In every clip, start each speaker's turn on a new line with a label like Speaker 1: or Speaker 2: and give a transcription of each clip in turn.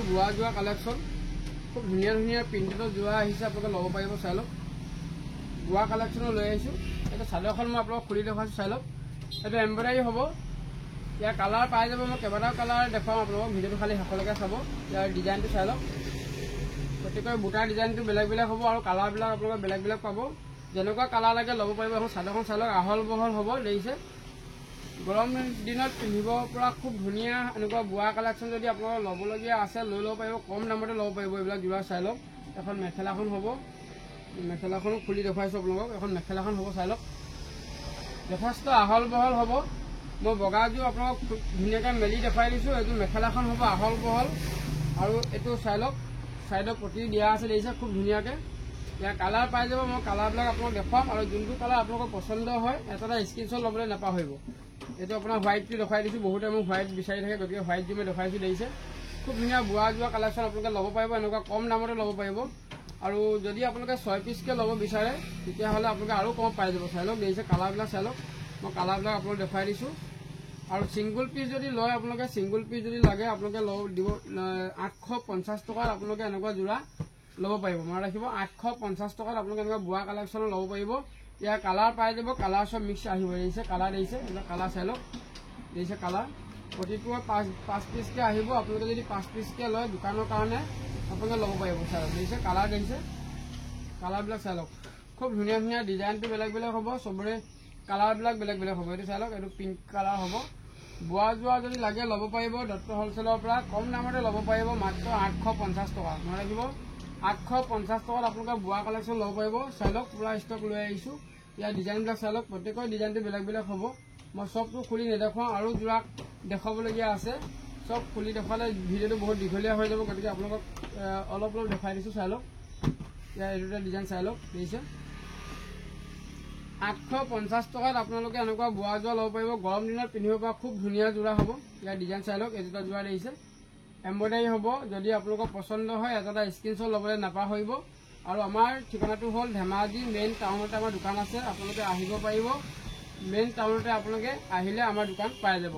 Speaker 1: বুৱা যোৱা কালেকশ্যন খুব ধুনীয়া ধুনীয়া প্ৰিণ্টেডৰ যোৰা আহিছে আপোনালোকে ল'ব পাৰিব চাই লওক বুৱা কালেকশ্যনো লৈ আহিছোঁ এইটো চাদৰখন মই আপোনালোকক খুলি দেখুৱাইছোঁ চাই লওক এইটো এম্ব্ৰইডাৰী হ'ব ইয়াৰ কালাৰ পাই যাব মই কেইবাটাও কালাৰ দেখুৱাম আপোনালোকক ভিডিঅ'টো খালি শেষলৈকে চাব ইয়াৰ ডিজাইনটো চাই লওক গতিকে বুটাৰ ডিজাইনটো বেলেগ বেলেগ হ'ব আৰু কালাৰবিলাক আপোনালোকে বেলেগ বেলেগ পাব যেনেকুৱা কালাৰ লাগে ল'ব পাৰিব এখন চাদৰখন চাই লওক আহল বহল হ'ব দেখিছে গৰম দিনত পিন্ধিব পৰা খুব ধুনীয়া এনেকুৱা বুৱা কালেকশ্যন যদি আপোনালোকৰ ল'বলগীয়া আছে লৈ ল'ব পাৰিব কম দামতে ল'ব পাৰিব এইবিলাক যোৰা চাই লওক এখন মেখেলাখন হ'ব মেখেলাখনো খুলি দেখুৱাইছোঁ আপোনালোকক এখন মেখেলাখন হ'ব চাই লওক যথেষ্ট আহল বহল হ'ব মই বগাযোৰ আপোনালোকক ধুনীয়াকৈ মেলি দেখুৱাই দিছোঁ এইটো মেখেলাখন হ'ব আহল বহল আৰু এইটো চাই লওক চাইডৰ পটি দিয়া আছে দেখিছে খুব ধুনীয়াকৈ ইয়াৰ কালাৰ পাই যাব মই কালাৰবিলাক আপোনালোকক দেখুৱাম আৰু যোনটো কালাৰ আপোনালোকৰ পচন্দ হয় এটা স্ক্ৰীনশ্বট ল'বলৈ নাপাহৰিব এইটো আপোনাৰ হোৱাইটটো দেখুৱাই দিছোঁ বহুতে মোক হোৱাইট বিচাৰি থাকে গতিকে হোৱাইটটো মই দেখুৱাইছোঁ দেখিছে খুব ধুনীয়া বুৱা যোৱা কালেকশ্যন আপোনালোকে ল'ব পাৰিব এনেকুৱা কম দামতে ল'ব পাৰিব আৰু যদি আপোনালোকে 6 পিচকৈ ল'ব বিচাৰে তেতিয়াহ'লে আপোনালোকে আৰু কম পাই যাব চাই লওক দেখিছে কালাৰবিলাক চাই লওক মই কালাৰবিলাক আপোনালোকক দেখুৱাই দিছোঁ আৰু ছিংগুল পিচ যদি লয় আপোনালোকে ছিংগুল পিচ যদি লাগে আপোনালোকে দিব 850 টকাত আপোনালোকে এনেকুৱা যোৰা ল'ব পাৰিব মনত ৰাখিব 850 টকাত আপোনালোকে এনেকুৱা বুৱা কালেকশ্যনো ল'ব পাৰিব ইয়াৰ কালাৰ পাই যাব কালাৰ চব মিক্স আহিব দেখিছে কালাৰ দেখিছে এইবিলাক কালাৰ চাই লওক দেখিছে কালাৰ প্ৰতিটো 5 পিচকৈ আহিব আপোনালোকে যদি 5 পিচকৈ লয় দোকানৰ কাৰণে আপোনালোকে ল'ব পাৰিব চাই লওক দেখিছে কালাৰ দেখিছে কালাৰবিলাক চাই লওক খুব ধুনীয়া ধুনীয়া ডিজাইনটো বেলেগ বেলেগ হ'ব চবৰে কালাৰবিলাক বেলেগ বেলেগ হ'ব এইটো চাই লওক এইটো পিংক কালাৰ হ'ব বুৱা যোৱা যদি লাগে ল'ব পাৰিব দত্ত হ'লচেলৰ পৰা কম দামতে ল'ব পাৰিব মাত্ৰ 850 টকা মনত ৰাখিব 850 টকাত আপোনালোকে বুৱা কালেকশ্যন ল'ব পাৰিব চাই লওক পুৰা ষ্টক লৈ আহিছোঁ ইয়াৰ ডিজাইনবিলাক চাই লওক প্ৰত্যেকৰ ডিজাইনটো বেলেগ বেলেগ হ'ব মই চবটো খুলি নেদেখুৱাওঁ আৰু যোৰা দেখুৱাবলগীয়া আছে চব খুলি দেখুৱালে ভিডিঅ'টো বহুত দীঘলীয়া হৈ যাব গতিকে আপোনালোকক অলপ অলপ দেখুৱাই দিছোঁ চাই লওক ইয়াৰ এই দুটা ডিজাইন চাই লওক দেখিছে 850 টকাত আপোনালোকে এনেকুৱা বুৱা যোৰা ল'ব পাৰিব গৰম দিনত পিন্ধিব পৰা খুব ধুনীয়া যোৰা হ'ব ইয়াৰ ডিজাইন চাই লওক এই দুটা যোৰা দেখিছে এম্ব্ৰইডাৰী হ'ব যদি আপোনালোকৰ পচন্দ হয় এটা স্ক্ৰীনশ্বট ল'বলৈ নাপাহৰিব আৰু আমাৰ ঠিকনাটো হ'ল ধেমাজি মেইন টাউনতে আমাৰ দোকান আছে আপোনালোকে আহিব পাৰিব মেইন টাউনতে আপোনালোকে আহিলে আমাৰ দোকান পাই যাব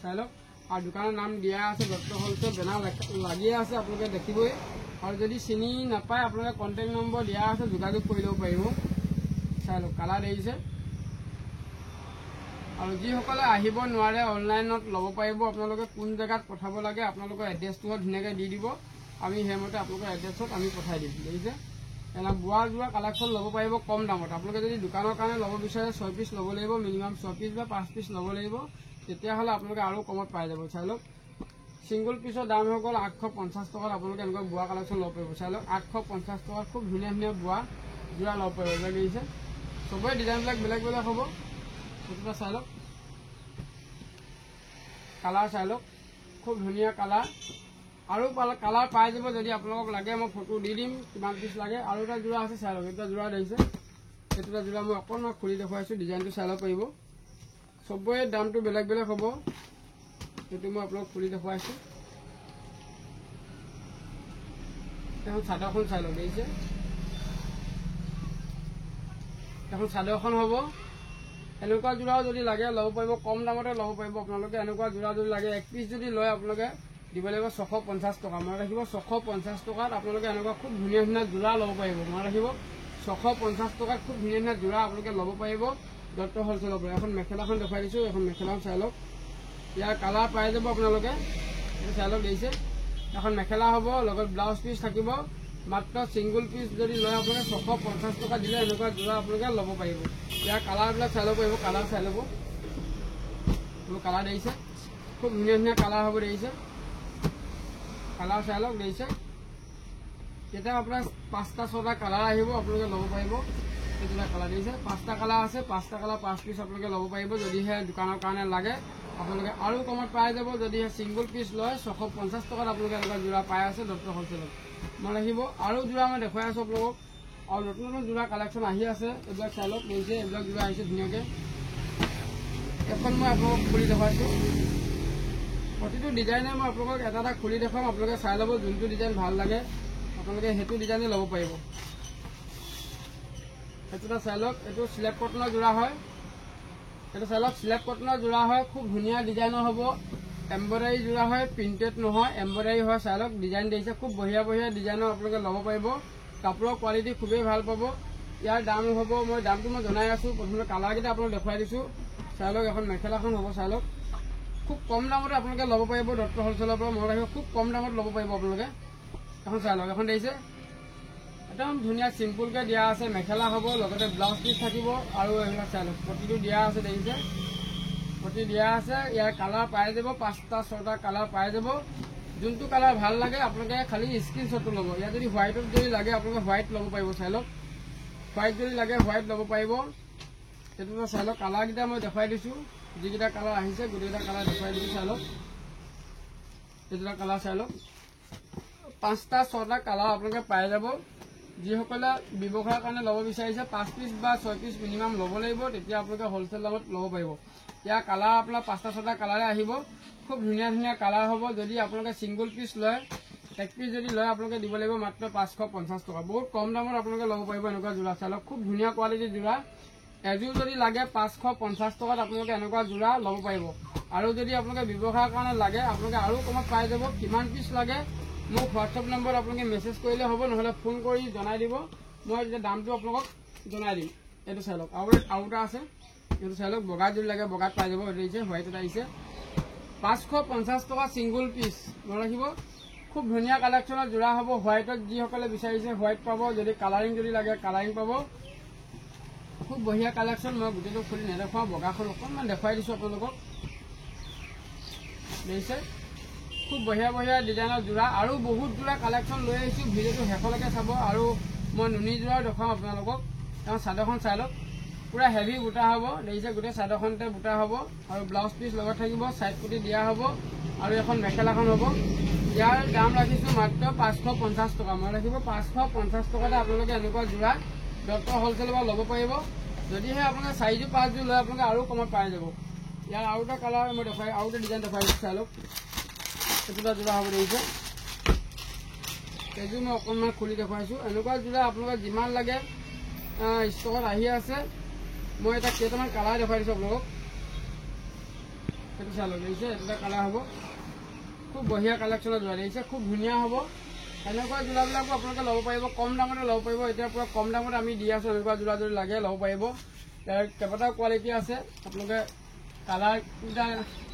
Speaker 1: চাই লওক আৰু দোকানৰ নাম দিয়া আছে দত্ত হ'লচেল বেনাৰ লাগিয়ে আছে আপোনালোকে দেখিবই আৰু যদি চিনি নাপায় আপোনালোকে কণ্টেক্ট নম্বৰ দিয়া আছে যোগাযোগ কৰি ল'ব পাৰিব চাই লওক কালাৰ দেখিছে আৰু যিসকলে আহিব নোৱাৰে অনলাইনত ল'ব পাৰিব আপোনালোকে কোন জেগাত পঠাব লাগে আপোনালোকৰ এড্ৰেছটো ধুনীয়াকৈ দি দিব আমি সেইমতে আপোনালোকৰ এড্ৰেছত আমি পঠাই দিম দেখিছে এনে বুৱা যোৱা কালেকশ্যন ল'ব পাৰিব কম দামত আপোনালোকে যদি দোকানৰ কাৰণে ল'ব বিচাৰে 6 পিচ ল'ব লাগিব মিনিমাম 6 পিচ বা 5 পিচ ল'ব লাগিব তেতিয়াহ'লে আপোনালোকে আৰু কমত পাই যাব চাই লওক ছিংগুল পিচৰ দাম হৈ গ'ল 850 টকাত আপোনালোকে এনেকুৱা বুৱা কালেকশ্যন ল'ব পাৰিব চাই লওক 850 টকাত খুব ধুনীয়া ধুনীয়া বুৱা যোৰা ল'ব পাৰিব এইবিলাক দেখিছে চবৰে ডিজাইনবিলাক বেলেগ বেলেগ হ'ব সেইটো চাই লওক কালাৰ চাই লওক খুব ধুনীয়া কালাৰ আৰু কালাৰ পাই যাব যদি আপোনালোকক লাগে মই ফটো দি দিম কিমান পিচ লাগে আৰু এটা যোৰা আছে চাই লওক এটা যোৰা দেখিছে এইটো যোৰা মই অকণমান খুলি দেখুৱাইছোঁ ডিজাইনটো চাই ল'ব পাৰিব চবৰে দামটো বেলেগ বেলেগ হ'ব সেইটো মই আপোনালোকক খুলি দেখুৱাইছোঁ এখন চাদৰখন চাই লওক দেখিছে এখন চাদৰখন হ'ব এনেকুৱা যোৰাও যদি লাগে ল'ব পাৰিব কম দামতে ল'ব পাৰিব আপোনালোকে এনেকুৱা যোৰা যদি লাগে 1 পিচ যদি লয় আপোনালোকে দিব লাগিব 650 টকা মনত ৰাখিব 650 টকাত আপোনালোকে এনেকুৱা খুব ধুনীয়া ধুনীয়া যোৰা ল'ব পাৰিব মনত ৰাখিব 650 টকাত খুব ধুনীয়া ধুনীয়া যোৰা আপোনালোকে ল'ব পাৰিব দত্ত হ'লচেলৰ পৰা এখন মেখেলাখন দেখুৱাই দিছোঁ এখন মেখেলাখন চাই লওক ইয়াৰ কালাৰ পাই যাব আপোনালোকে এইটো চাই লওক দেখিছে এখন মেখেলা হ'ব লগত ব্লাউজ পিচ থাকিব মাত্ৰ ছিংগুল পিচ যদি লয় আপোনালোকে 650 টকা দিলে এনেকুৱা যোৰা আপোনালোকে ল'ব পাৰিব ইয়াৰ কালাৰবিলাক চাই ল'ব পাৰিব কালাৰ চাই ল'ব কালাৰ দেখিছে খুব ধুনীয়া ধুনীয়া কালাৰ হ'ব দেখিছে কালাৰ চাই লওক দেখিছে কেতিয়াবা আপোনাৰ 5টা 6টা কালাৰ আহিব আপোনালোকে ল'ব পাৰিব এইটো কালাৰ দেখিছে 5টা কালাৰ আছে 5টা কালাৰ 5 পিচ আপোনালোকে ল'ব পাৰিব যদিহে দোকানৰ কাৰণে লাগে আপোনালোকে আৰু কমত পাই যাব যদিহে ছিংগুল পিচ লয় 650 টকাত আপোনালোকে এনেকুৱা যোৰা পাই আছে দত্ত হ'লচেলত মনত ৰাখিব আৰু যোৰা মই দেখুৱাই আছোঁ আপোনালোকক আৰু নতুন নতুন যোৰা কালেকশ্যন আহি আছে এইবিলাক চাই লওক দেখিছে এইবিলাক যোৰা আহিছে ধুনীয়াকৈ এখন মই আপোনালোকক খুলি দেখুৱাইছোঁ প্ৰতিটো ডিজাইনে মই আপোনালোকক এটা এটা খুলি দেখুৱাম আপোনালোকে চাই ল'ব যোনটো ডিজাইন ভাল লাগে আপোনালোকে সেইটো ডিজাইনে ল'ব পাৰিব এইটো চাই লওক এইটো স্লেব কটনৰ যোৰা হয় এইটো চাই লওক স্লেব কটনৰ যোৰা হয় খুব ধুনীয়া ডিজাইনৰ হ'ব এম্ব্ৰইডাৰী যোৰা হয়, প্ৰিণ্টেড নহয়, এম্ব্ৰইডাৰী হয়। চাই লওক ডিজাইন দিছে, খুব বঢ়িয়া বঢ়িয়া ডিজাইনৰ আপোনালোকে ল'ব পাৰিব। কাপোৰৰ কোৱালিটি খুবেই ভাল পাব। ইয়াৰ দাম হ'ব, মই দামটো মই জনাই আছোঁ। প্ৰথমতে কালাৰকেইটা আপোনাক দেখুৱাই দিছোঁ। চাই লওক এখন মেখেলাখন হ'ব। চাই লওক খুব কম দামতে আপোনালোকে ল'ব পাৰিব। ডক্টৰ হ'লচেলৰ পৰা মনত ৰাখিব, খুব কম দামত ল'ব পাৰিব আপোনালোকে। এখন চাই লওক, এখন দেখিছে একদম ধুনীয়া চিম্পুলকৈ দিয়া আছে। মেখেলা হ'ব, লগতে ব্লাউজ পিচ থাকিব আৰু এইবিলাক চাই লওক পটিটো দিয়া আছে। দেখিছে পটি দিয়া আছে। ইয়াৰ কালাৰ পাই যাব, 5টা 6টা কালাৰ পাই যাব। যোনটো কালাৰ ভাল লাগে আপোনালোকে খালি স্ক্ৰীনশ্বটটো ল'ব। ইয়াত যদি হোৱাইটত যদি লাগে আপোনালোকে হোৱাইট ল'ব পাৰিব। চাই লওক হোৱাইট যদি লাগে হোৱাইট ল'ব পাৰিব। সেইটো চাই লওক কালাৰকেইটা মই দেখুৱাই দিছোঁ। যিকেইটা কালাৰ আহিছে গোটেইকেইটা কালাৰ দেখুৱাই দিছোঁ। চাই লওক এইকেইটা কালাৰ চাই লওক 5টা 6টা কালাৰ আপোনালোকে পাই যাব। যিসকলে ব্যৱসায়ৰ কাৰণে ল'ব বিচাৰিছে 5 পিচ বা 6 পিচ মিনিমাম ল'ব লাগিব, তেতিয়া আপোনালোকে হ'লচেল দামত ল'ব পাৰিব। ইয়াৰ কালাৰ আপোনাৰ 5টা 6টা কালাৰে আহিব। খুব ধুনীয়া ধুনীয়া কালাৰ হ'ব। যদি আপোনালোকে ছিংগল পিচ লয়, 1 পিচ যদি লয় আপোনালোকে দিব লাগিব মাত্ৰ 550 টকা। বহুত কম দামত আপোনালোকে ল'ব পাৰিব এনেকুৱা যোৰা। চাই লওক খুব ধুনীয়া কোৱালিটিৰ যোৰা। এযোৰ যদি লাগে 550 টকাত আপোনালোকে এনেকুৱা যোৰা ল'ব পাৰিব। আৰু যদি আপোনালোকে ব্যৱসায়ৰ কাৰণে লাগে আপোনালোকে আৰু কমত পাই যাব। কিমান পিচ লাগে মোক হোৱাটছআপ নম্বৰত আপোনালোকে মেছেজ কৰিলে হ'ব, নহ'লে ফোন কৰি জনাই দিব। মই এতিয়া দামটো আপোনালোকক জনাই দিম। এইটো চাই লওক আৰু এটা আছে। এইটো চাই লওক বগাত যদি লাগে বগাত পাই যাব। এইটো আহিছে হোৱাইটত আহিছে 550 টকা ছিংগুল পিচ। মনত ৰাখিব খুব ধুনীয়া কালেকশ্যনৰ যোৰা হ'ব। হোৱাইটত যিসকলে বিচাৰিছে হোৱাইট পাব। যদি কালাৰিং যদি লাগে কালাৰিং পাব। খুব বঢ়িয়া কালেকশ্যন। মই গোটেইটো খুলি নেদেখুৱাওঁ, বগাখন অকণমান দেখুৱাই দিছোঁ আপোনালোকক। দেখিছে খুব বঢ়িয়া বঢ়িয়া ডিজাইনৰ যোৰা আৰু বহুত যোৰা কালেকশ্যন লৈ আহিছোঁ। ভিডিঅ'টো শেষলৈকে চাব। আৰু মই নুনি যোৰাও দেখুৱাম আপোনালোকক। তেওঁ চাদৰখন চাই লওক পুৰা হেভি বুটা হ'ব। দেখিছে গোটেই চাদৰখনতে বুটা হ'ব আৰু ব্লাউজ পিচ লগত থাকিব। ছাইড পুটি দিয়া হ'ব আৰু এখন মেখেলাখন হ'ব। ইয়াৰ দাম ৰাখিছোঁ মাত্ৰ 550 টকা। মই ৰাখিব 550 টকাতে আপোনালোকে এনেকুৱা যোৰা ডক্টৰ হ'লচেলৰ পৰা ল'ব পাৰিব। যদিহে আপোনালোকে 4যোৰ 5যোৰ লয় আপোনালোকে আৰু কমত পাই যাব। ইয়াৰ আৰু এটা কালাৰ মই দেখুৱাই আৰু এটা ডিজাইন দেখুৱাই দিছোঁ। চাই লওক এইটো যোৰা হ'ব। দেখিছে এইযোৰ মই অকণমান খুলি দেখুৱাইছোঁ। এনেকুৱা যোৰা আপোনালোকে যিমান লাগে ষ্টকত আহি আছে। মই এটা কেইটামান কালাৰ দেখুৱাই দিছোঁ আপোনালোকক। সেইটো চাই লওক দেখিছে এইটো এটা কালাৰ হ'ব। খুব বঢ়িয়া কালেকশ্যনৰ যোৰা দেখিছে খুব ধুনীয়া হ'ব। এনেকুৱা যোৰাবিলাকো আপোনালোকে ল'ব পাৰিব, কম দামতে ল'ব পাৰিব। এতিয়া পুৰা কম দামত আমি দি আছোঁ। এনেকুৱা যোৰা যদি লাগে ল'ব পাৰিব। ইয়াৰ কেইবাটাও কোৱালিটি আছে। আপোনালোকে কালাৰকেইটা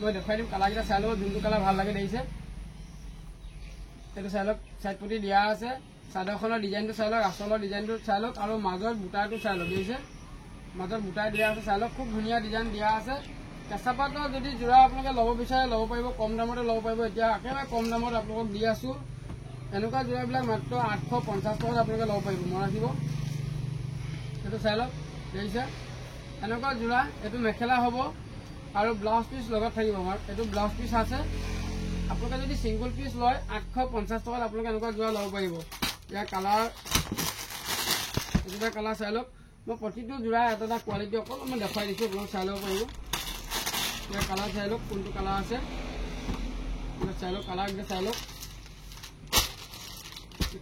Speaker 1: মই দেখুৱাই দিম। কালাৰকেইটা চাই ল'ব যোনটো কালাৰ ভাল লাগে। দেখিছে এইটো চাই লওক ছাইড পুটি দিয়া আছে। চাদৰখনৰ ডিজাইনটো চাই লওক, আচলৰ ডিজাইনটো চাই লওক আৰু মাজৰ বুটাটো চাই লওক। দেখিছে মাজত বুটাই দিয়া আছে। চাই লওক খুব ধুনীয়া ডিজাইন দিয়া আছে। কেঁচা পাতৰ যদি যোৰা আপোনালোকে ল'ব বিচাৰে ল'ব পাৰিব, কম দামতে ল'ব পাৰিব। এতিয়া একেবাৰে কম দামত আপোনালোকক দি আছোঁ। এনেকুৱা যোৰাবিলাক মাত্ৰ 850 টকাত আপোনালোকে ল'ব পাৰিব। মনত ৰাখিব এইটো চাই লওক দেখিছে এনেকুৱা যোৰা। এইটো মেখেলা হ'ব আৰু ব্লাউজ পিচ লগত থাকিব। আমাৰ এইটো ব্লাউজ পিচ আছে। আপোনালোকে যদি ছিংগুল পিচ লয় 850 টকাত আপোনালোকে এনেকুৱা যোৰা ল'ব পাৰিব। ইয়াৰ কালাৰ এইকেইটা কালাৰ চাই লওক। মই প্ৰতিটো যোৰা এটা এটা কোৱালিটি অকণমান দেখুৱাই দিছোঁ, আপোনালোকে চাই ল'ব পাৰিব। ইয়াৰ কালাৰ চাই লওক কোনটো কালাৰ আছে চাই লওক। কালাৰকেইটা চাই লওক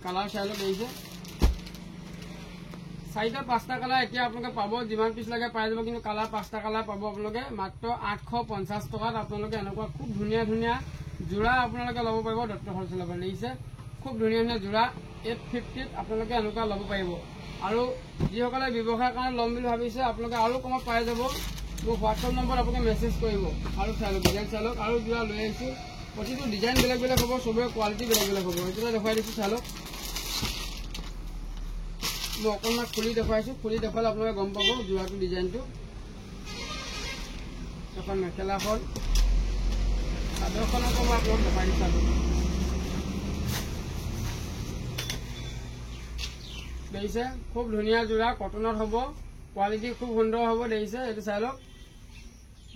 Speaker 1: কালাৰ চাই লওক। দেখিছে 4টা 5টা কালাৰ এতিয়া আপোনালোকে পাব। যিমান পিচ লাগে পাই যাব, কিন্তু কালাৰ 5টা কালাৰ পাব আপোনালোকে মাত্ৰ 850 টকাত। আপোনালোকে এনেকুৱা খুব ধুনীয়া ধুনীয়া যোৰা আপোনালোকে ল'ব পাৰিব ডক্টৰ হ'লচেলৰ পৰা। দেখিছে খুব ধুনীয়া ধুনীয়া যোৰা 850ত আপোনালোকে এনেকুৱা ল'ব পাৰিব। আৰু যিসকলে ব্যৱসায়ৰ কাৰণে ল'ম বুলি ভাবিছে আপোনালোকে আৰু কমত পাই যাব। মোক হোৱাটছআপ নম্বৰত আপোনালোকে মেছেজ কৰিব। আৰু চাই লওক ডিজাইন চাই লওক আৰু যোৰা লৈ আহিছোঁ। প্ৰতিটো ডিজাইন বেলেগ বেলেগ হ'ব, চবৰে কোৱালিটি বেলেগ বেলেগ হ'ব। সেইটো দেখুৱাই দিছোঁ চাই লওক। মই অকণমান খুলি দেখুৱাইছোঁ। খুলি দেখুৱালে আপোনালোকে গম পাব যোৰাটো ডিজাইনটো। এখন মেখেলাখন চাদৰখনকো মই আপোনালোকক দেখাই দিছোঁ। দেখিছে খুব ধুনীয়া যোৰা কটনত হ'ব। কোৱালিটি খুব সুন্দৰ হ'ব। দেখিছে এইটো চাই লওক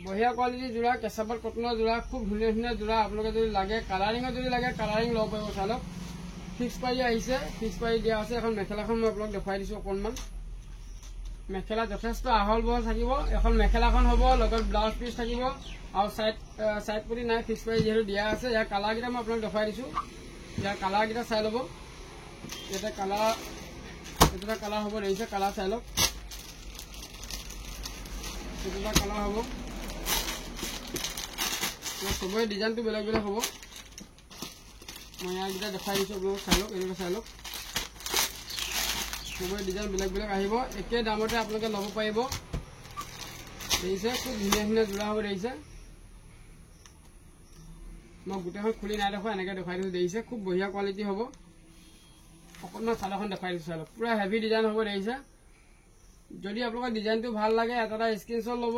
Speaker 1: বঢ়িয়া কোৱালিটিৰ যোৰা, কেঁচাপাত কটনৰ যোৰা, খুব ধুনীয়া ধুনীয়া যোৰা। আপোনালোকে যদি লাগে কালাৰিঙত যদি লাগে কালাৰিং ল'ব পাৰিব। চাই লওক ফিক্স পাৰি আহিছে, ফিক্স পাৰি দিয়া আছে। এখন মেখেলাখন মই আপোনালোকক দেখুৱাই দিছোঁ অকণমান। মেখেলা যথেষ্ট আহল বহল থাকিব। এখন মেখেলাখন হ'ব লগত ব্লাউজ পিচ থাকিব আৰু ছাইড পুটি নাই, ফিক্স পাৰি যিহেতু দিয়া আছে। ইয়াৰ কালাৰকেইটা মই আপোনালোকক দেখুৱাই দিছোঁ। ইয়াৰ কালাৰকেইটা চাই ল'ব। ইয়াতে কালাৰ এইটো কালাৰ হ'ব। দেখিছে কালাৰ চাই লওক এইটো কালাৰ হ'ব। সবৰে ডিজাইনটো বেলেগ বেলেগ হ'ব মই ইয়াৰকেইটা দেখাই দিছোঁ আপোনালোকক চাই লওক এনেকৈ চাই লওক সবৰে ডিজাইন বেলেগ বেলেগ আহিব একে দামতে আপোনালোকে ল'ব পাৰিব দেখিছে খুব ধুনীয়া ধুনীয়া যোৰা হ'ব দেখিছে মই গোটেইখন খুলি নাই দেখুৱা এনেকৈ দেখাই দিছোঁ দেখিছে খুব বঢ়িয়া কোৱালিটি হ'ব অকণমান চাদৰখন দেখাই দিছোঁ চাই লওক পুৰা হেভি ডিজাইন হ'ব দেখিছে যদি আপোনালোকৰ ডিজাইনটো ভাল লাগে এটা স্ক্ৰীনশ্বট ল'ব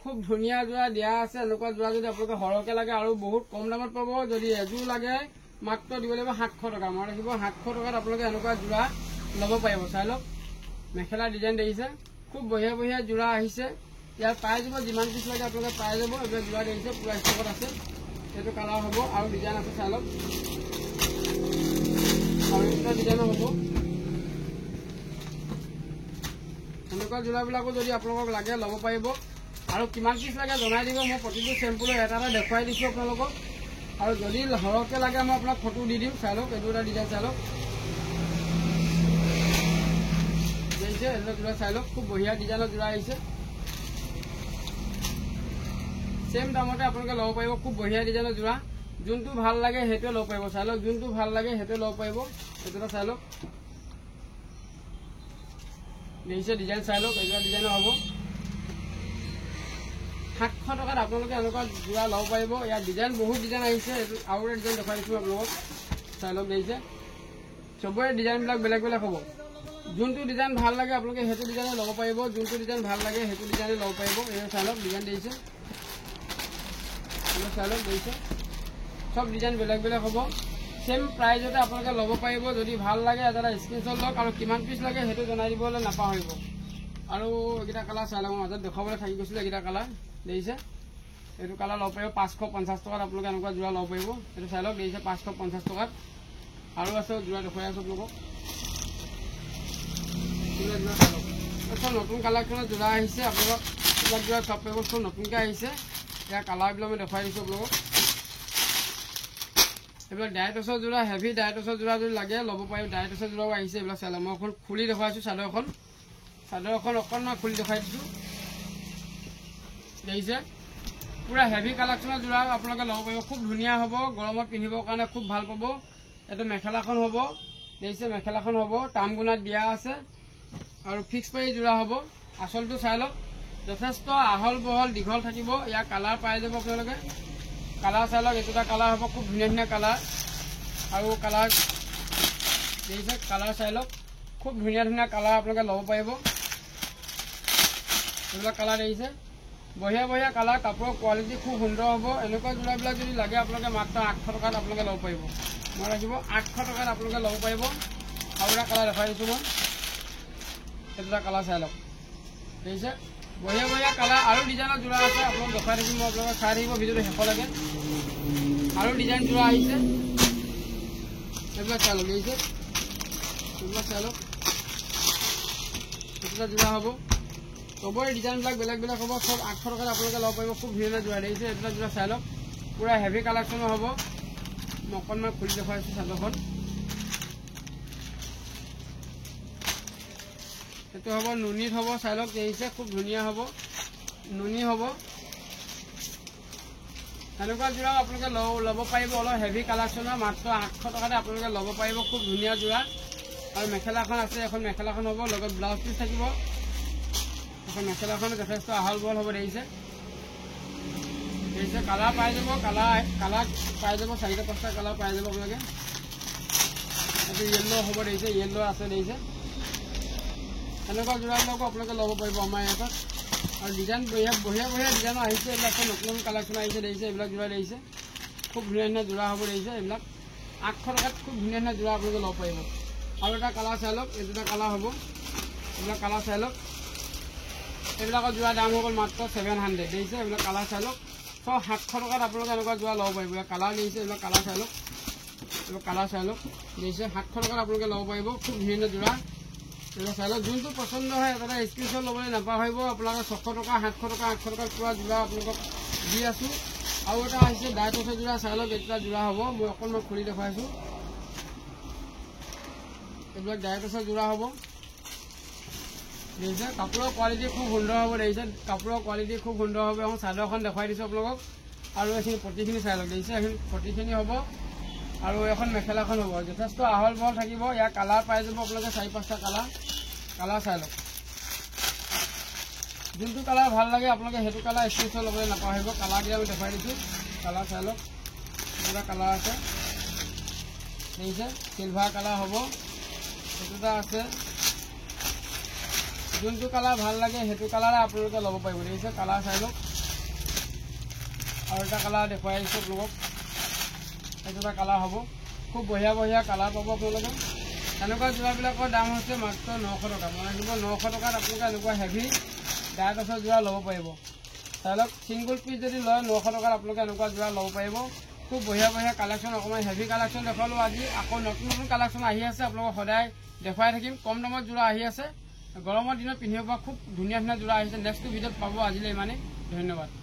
Speaker 1: খুব ধুনীয়া যোৰা দিয়া আছে এনেকুৱা যোৰা যদি আপোনালোকে সৰহকৈ লাগে আৰু বহুত কম দামত পাব যদি এযোৰ লাগে মাত্ৰ দিব লাগিব 700 টকা মই ৰাখিব 700 টকাত আপোনালোকে এনেকুৱা যোৰা ল'ব পাৰিব চাই লওক মেখেলা ডিজাইন দেখিছে খুব বঢ়িয়া বঢ়িয়া যোৰা আহিছে ইয়াত পাই যাব যিমান পিছ লাগে আপোনালোকে পাই যাব এইবিলাক যোৰা দেখিছে পুৰা ষ্টকত আছে এইটো কালাৰ হ'ব আৰু ডিজাইন আছে চাই লওক আৰু এটা ডিজাইনো হ'ব এনেকুৱা যোৰাবিলাকো যদি আপোনালোকক লাগে ল'ব পাৰিব আৰু কিমান পিছ লাগে জনাই দিব মই প্ৰতিটো চেম্পুলৰ এটা এটা দেখুৱাই দিছোঁ আপোনালোকক আৰু যদি সৰহকৈ লাগে মই আপোনাক ফটো দি দিম চাই লওক এইটো এটা ডিজাইন চাই লওক দেখিছে এইটো যোৰা চাই লওক খুব বঢ়িয়া ডিজাইনৰ যোৰা আহিছে সেম দামতে আপোনালোকে ল'ব পাৰিব খুব বঢ়িয়া ডিজাইনৰ যোৰা যোনটো ভাল লাগে সেইটোৱে ল'ব পাৰিব চাই লওক যোনটো ভাল লাগে সেইটোৱে ল'ব পাৰিব এইটো এটা চাই লওক দেখিছে ডিজাইন চাই লওক এইটো ডিজাইনৰ হ'ব 700 টকাত আপোনালোকে এনেকুৱা যোৰা ল'ব পাৰিব ইয়াৰ ডিজাইন বহুত ডিজাইন আহিছে এইটো আৰু এটা ডিজাইন দেখাই দিছোঁ আপোনালোকক চাই লওক দেখিছে চবৰে ডিজাইনবিলাক বেলেগ বেলেগ হ'ব যোনটো ডিজাইন ভাল লাগে আপোনালোকে সেইটো ডিজাইনে ল'ব পাৰিব যোনটো ডিজাইন ভাল লাগে সেইটো ডিজাইনে ল'ব পাৰিব এই চাই লওক ডিজাইন দেখিছে চাই লওক দেখিছে সব ডিজাইন বেলেগ বেলেগ হ'ব সেম প্ৰাইজতে আপোনালোকে ল'ব পাৰিব যদি ভাল লাগে এটা স্ক্ৰীনশ্বট লওক আৰু কিমান পিছ লাগে সেইটো জনাই দিবলৈ নাপাহৰিব আৰু এইকেইটা কালাৰ চাই লওক মাজত দেখুৱাবলৈ থাকি গৈছিলে এইকেইটা কালাৰ দেখিছে এইটো কালাৰ ল'ব পাৰিব 550 টকাত আপোনালোকে এনেকুৱা যোৰা ল'ব পাৰিব এইটো চাই লওক দেখিছে 550 টকাত আৰু আছে যোৰা দেখুৱাই আছোঁ আপোনালোকক চব নতুন কালেকশ্যনৰ যোৰা আহিছে আপোনালোকক এইবিলাক যোৰা চব পাৰিব চব নতুনকৈ আহিছে ইয়াৰ কালাৰবিলাক মই দেখুৱাই দিছোঁ আপোনালোকক এইবিলাক ডাইটছৰ যোৰা হেভি ডাইটছৰ যোৰা যদি লাগে ল'ব পাৰিব ডাইটছৰ যোৰাও আহিছে এইবিলাক চাই লওক মই এখন খুলি দেখুৱাইছোঁ চাদৰখন অকণমান খুলি দেখুৱাই দিছোঁ দেখিছে পুৰা হেভি কালেকশ্যনৰ যোৰা আপোনালোকে ল'ব পাৰিব খুব ধুনীয়া হ'ব গৰমত পিন্ধিবৰ কাৰণে খুব ভাল পাব এইটো মেখেলাখন হ'ব দেখিছে মেখেলাখন হ'ব তামগুণাত দিয়া আছে আৰু ফিক্স পাৰি যোৰা হ'ব আচলটো চাই লওক যথেষ্ট আহল বহল দীঘল থাকিব ইয়াৰ কালাৰ পাই যাব আপোনালোকে কালাৰ চাই লওক এইটো এটা কালাৰ হ'ব খুব ধুনীয়া ধুনীয়া কালাৰ আৰু কালাৰ দেখিছে কালাৰ চাই লওক খুব ধুনীয়া ধুনীয়া কালাৰ আপোনালোকে ল'ব পাৰিব এইবিলাক কালাৰ দেখিছে বঢ়িয়া বঢ়িয়া কালাৰ কাপোৰৰ কোৱালিটি খুব সুন্দৰ হ'ব এনেকুৱা যোৰাবিলাক যদি লাগে আপোনালোকে মাত্ৰ 800 টকাত আপোনালোকে ল'ব পাৰিব মই ৰাখিব 800 টকাত আপোনালোকে ল'ব পাৰিব আৰু এটা কালাৰ দেখাই দিছোঁ মই এইটো এটা কালাৰ চাই লওক দেখিছে বঢ়িয়া বঢ়িয়া কালাৰ আৰু ডিজাইনৰ যোৰা আছে আপোনালোক দেখাই থাকিম মই আপোনালোকে চাই থাকিব ভিডিঅ'টো শেষলৈকে আৰু ডিজাইন যোৰা আহিছে এইবিলাক চাই লওক দেখিছে এইবিলাক চাই লওক এইটো যোৰা হ'ব চবৰে ডিজাইনবিলাক বেলেগ বেলেগ হ'ব সব 800 টকাত আপোনালোকে ল'ব পাৰিব খুব ধুনীয়া যোৰা দেখিছে এইবিলাক যোৰা চাই লওক পুৰা হেভি কালেকশ্যনো হ'ব মই অকণমান খুলি দেখুৱাইছোঁ চাদৰখন এইটো হ'ব নুনিত হ'ব চাই লওক দেখিছে খুব ধুনীয়া হ'ব নুনি হ'ব এনেকুৱা যোৰাও আপোনালোকে ল'ব পাৰিব অলপ হেভি কালেকশ্যনৰ মাত্ৰ 800 টকাতে আপোনালোকে ল'ব পাৰিব খুব ধুনীয়া যোৰা আৰু মেখেলাখন আছে এখন মেখেলাখন হ'ব লগত ব্লাউজ পিচ থাকিব এখন মেখেলাখন যথেষ্ট আহল বহল হ'ব দেখিছে কালাৰ পাই যাব কালাৰ পাই যাব 4-5টা কালাৰ পাই যাব আপোনালোকে এইটো য়েল্লো হ'ব দেখিছে য়েল্লো আছে দেখিছে এনেকুৱা যোৰাবিলাকো আপোনালোকে ল'ব পাৰিব আমাৰ ইয়াত আৰু ডিজাইন বঢ়িয়া বঢ়িয়া ডিজাইনো আহিছে এইবিলাক নতুন কালেকশ্যন আহিছে দেখিছে এইবিলাক যোৰা দেখিছে খুব ধুনীয়া ধুনীয়া যোৰা হ'ব দেখিছে এইবিলাক 800 টকাত খুব ধুনীয়া ধুনীয়া যোৰা আপোনালোকে ল'ব পাৰিব আৰু এটা কালাৰ চাই লওক এইটো এটা কালাৰ হ'ব এইবিলাক কালাৰ চাই লওক এইবিলাকৰ যোৰা দাম হৈ গ'ল মাত্ৰ 700 দেখিছে এইবিলাক কালাৰ চাই লওক সব 700 টকাত আপোনালোকে এনেকুৱা যোৰা ল'ব পাৰিব কালাৰ দেখিছে এইবিলাক কালাৰ চাই লওক দেখিছে 700 টকাত আপোনালোকে ল'ব পাৰিব খুব ধুনীয়া যোৰা এইবিলাক চাই লওক যোনটো পচন্দ হয় এটা স্ক্ৰীনশ্বট ল'বলৈ নাপাহৰিব আপোনালোকে 600 টকা 700 টকা 800 টকাত পুৰা যোৰা আপোনালোকক দি আছোঁ আৰু এটা আহিছে ডাইটছৰ যোৰা চাই লওক এইটো যোৰা হ'ব মই অকণমান খুলি দেখুৱাইছোঁ এইবিলাক ডাইটছৰ যোৰা হ'ব দেখিছে কাপোৰৰ কোৱালিটি খুব সুন্দৰ হ'ব দেখিছে কাপোৰৰ কোৱালিটি খুব সুন্দৰ হ'ব এবং চাদৰখন দেখুৱাই দিছোঁ আপোনালোকক আৰু এইখিনি পটিখিনি চাই লওক দেখিছে, এইখিনি পটিখিনি হ'ব আৰু এখন মেখেলাখন হ'ব। যথেষ্ট আহল বহল থাকিব। ইয়াৰ কালাৰ পাই যাব আপোনালোকে 4-5টা কালাৰ চাই লওক। যোনটো কালাৰ ভাল লাগে আপোনালোকে সেইটো কালাৰ স্ক্ৰীনশ্বট ল'বলৈ নাপাহৰিব। কালাৰ দিয়া আমি দেখাই দিছোঁ, কালাৰ চাই লওক। দুটা কালাৰ আছে দেখিছে, চিলভাৰ কালাৰ হ'ব, এইটোটা আছে। যোনটো কালাৰ ভাল লাগে সেইটো কালাৰে আপোনালোকে ল'ব পাৰিব দেখিছে। কালাৰ চাই লওক। আৰু এটা কালাৰ দেখুৱাই দিছোঁ আপোনালোকক, এইটো এটা কালাৰ হ'ব। খুব বঢ়িয়া কালাৰ পাব আপোনালোকে। এনেকুৱা যোৰাবিলাকৰ দাম হৈছে মাত্ৰ 900 টকা। মনে ৰাখিব, 900 টকাত আপোনালোকে এনেকুৱা হেভি ডাই টচৰ যোৰা ল'ব পাৰিব। চাই লওক, ছিংগুল পিচ যদি লয় 900 টকাত আপোনালোকে এনেকুৱা যোৰা ল'ব পাৰিব। খুব বঢ়িয়া কালেকশ্যন, অকণমান হেভি কালেকশ্যন দেখুৱালোঁ আজি। আকৌ নতুন কালেকশ্যন আহি আছে, আপোনালোকক সদায় দেখুৱাই থাকিম। কম দামত যোৰা আহি আছে, গৰমৰ দিনত পিন্ধিব পৰা খুব ধুনীয়া যোৰা আহিছে। নেক্সট ভিডিঅ'ত পাব। আজিলৈ ইমানেই, ধন্যবাদ।